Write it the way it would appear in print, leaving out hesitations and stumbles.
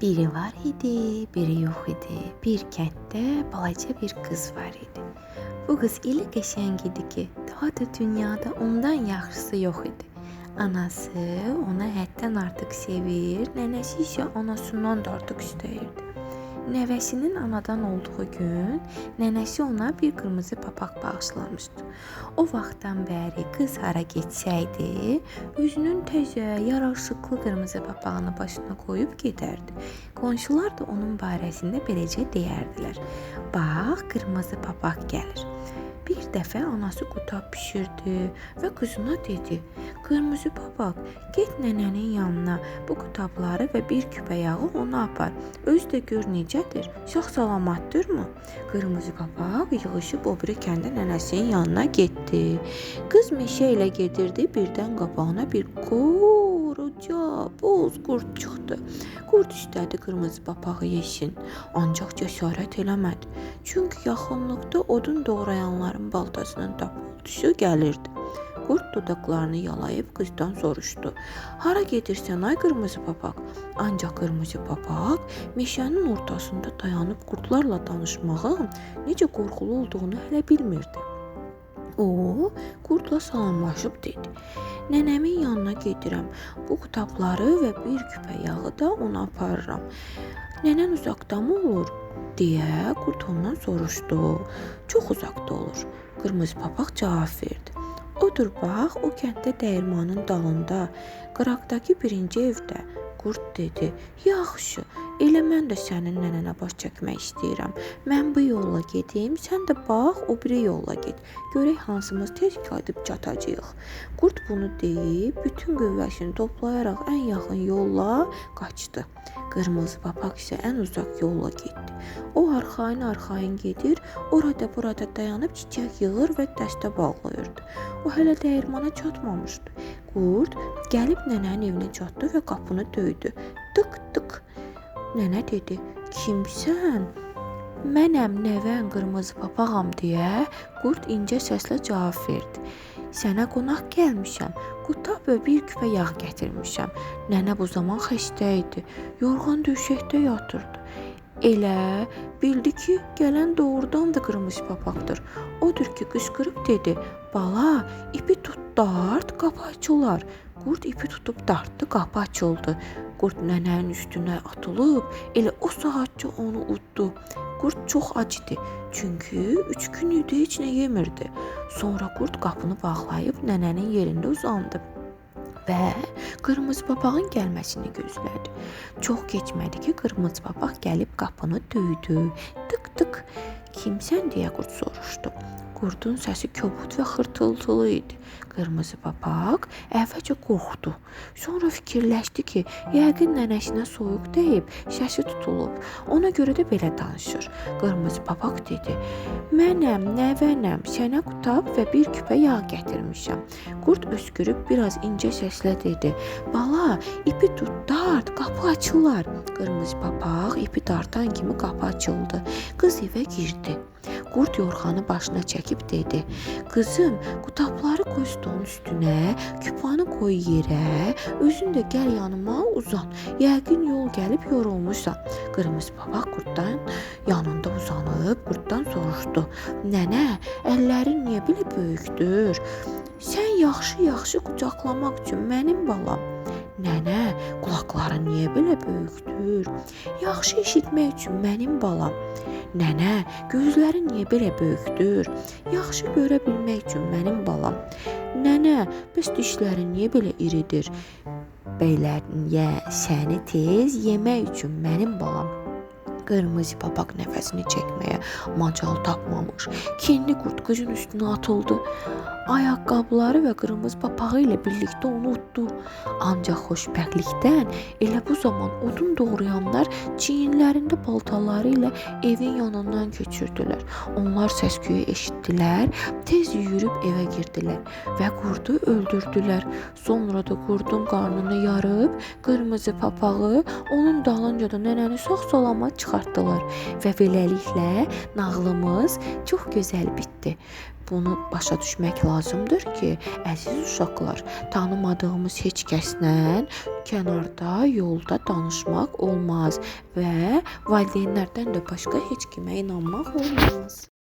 Biri var idi, biri yox idi. Bir kənddə balaca bir qız var idi. Bu qız elə qəşəng idi ki, daha da dünyada ondan yaxşısı yox idi. Anası ona həddən artıq sevir, nənəsi isə anasından da artıq istəyirdi. Nəvəsinin anadan olduğu gün nənəsi ona bir qırmızı papaq bağışlamışdı. O vaxtdan bəri qız hara getsəydi, özünün təzə, yaraşıqlı qırmızı papağını başına qoyub gedərdi. Qonşular da onun barəsində beləcə deyərdilər: "Bax, qırmızı papaq gəlir." Bir dəfə anası qutab bişirdi və qızına dedi: "Qırmızı papaq, get nənənin yanına, bu qutabları və bir küpə yağı ona apar. Özü də gör necədir, sağ-salamattırmı?" Qırmızı papaq yığışıb o biri kəndə nənəsinin yanına getdi. Qız meşə ilə gedirdi, birdən qabağına bir qoruca boz qurd çıxdı. Qurd istədi qırmızı papağı yesin, ancaq cəsarət eləmədi. Çünki yaxınlıqda odun doğrayanların baltasının tapıltısı gəlirdi. Qurd dodaqlarını yalayıb qızdan soruşdu: "Hara gedirsən ay qırmızı papaq?" Ancaq qırmızı papaq meşənin ortasında dayanıb qurdlarla danışmağın necə qorxulu olduğunu hələ bilmirdi. O, qurdla salamlaşıb dedi: "Nənəmin yanına gedirəm. Bu qutabları və bir küpə yağı da ona aparıram. Nənən uzaqdamı olur?" deyə qurd ondan soruşdu. "Çox uzaqda olur." Qırmızı papaq cavab verdi. "Odur bax, o kənddə dəyirmanın dalında, qıraqdakı birinci evdə." Qurd dedi: "Yaxşı, elə mən də sənin nənənə baş çəkmək istəyirəm. Mən bu yolla gedim, sən də bax, o biri yolla get. Görək hansımız tez qayıdıb çatacağıq." Qurd bunu deyib, bütün qüvvəsini toplayaraq ən yaxın yolla qaçdı. Qırmızı papaq isə ən uzaq yolla getdi. O arxayın gedir, orada burada dayanıb çiçək yığır və dəstə bağlayırdı. O hələ dəyirmana çatmamışdı. Qurd gəlib nənənin evinə çatdı və qapını döydü. Tık tık. Nənə dedi: "Kimsən?" "Mənəm, nəvən qırmızı papağam" deyə qurd incə səslə cavab verdi. "Sənə qonaq gəlmişəm. Qutab və bir küpə yağ gətirmişəm." Nənə bu zaman xəstə idi. Yorğan döşəkdə yatırdı. Elə bildi ki, gələn doğrudan da qırmızı papaqdır. Odur ki, qışqırıb dedi: "Bala, ipi tut, dart, qapı açılar." Qurd ipi tutub dartdı, qapı açıldı. Qurd nənənin üstünə atılıb, elə o saatca onu uddu. Qurd çox ac idi, çünki 3 gün idi heç nə yemirdi. Sonra qurd qapını bağlayıb nənənin yerində uzandı və qırmızı papağın gəlməsini gözlədi. Çox keçmədi ki, qırmızı papaq gəlib qapını döydü. Tık tık. "Kimsən?" deyə qurd soruşdu. Qurdun səsi kobud və xırtıltılı idi. Qırmızı papaq əvvəlcə qorxdu. Sonra fikirləşdi ki, yəqin nənəsinə soyuq dəyib, səsi tutulub. Ona görə də belə danışır. Qırmızı papaq dedi: "Mənəm, nəvənəm, sənə qutab və bir küpə yağ gətirmişəm." Qurd öskürüb biraz incə səslə dedi: "Bala, ipi tut, dart, qapı açılar." Qırmızı papaq ipi dartan kimi qapı açıldı. Qız evə girdi. Qurd yorğanı başına çəkib dedi: "Qızım, qutabları qoy stolun üstünə, küpanı qoy yerə, özün də gəl yanıma uzan. Yəqin yol gəlib yorulmuşsan." Qırmızı papaq qurddan yanında uzanıb qurddan soruşdu: "Nənə, əllərin niyə belə böyükdür? Sən yaxşı qucaqlamaq üçün mənim balam." "Nənə, qulaqların niyə belə böyükdür? Yaxşı eşitmək üçün mənim balam." "Nənə, gözlərin niyə belə böyükdür? Yaxşı görə bilmək üçün mənim balam." "Nənə, bəs dişlərin niyə belə iridir? Belə səni tez yemək üçün mənim balam." Qırmızı papaq nəfəsini çəkməyə macal tapmamış. Kinli qurd qızın üstünə atıldı. Ayaqqabıları və qırmızı papağı ilə birlikdə onu utdu. Ancaq xoşbəxtlikdən elə bu zaman odun doğrayanlar çiyinlərində baltaları ilə evin yanından keçirdilər. Onlar səs-küyü eşitdilər, tez yürüyüb evə girdilər və qurdu öldürdülər. Sonra da qurdun qarnını yarıb qırmızı papağı onun dalınca da nənəni sağ-salamat çıxartdılar və beləliklə nağlımız çox gözəl bitdi. bunu başa düşmək lazımdır ki, əziz uşaqlar, tanımadığımız heç kəslə kənarda, yolda danışmaq olmaz və valideynlərdən də başqa heç kimə inanmaq olmaz.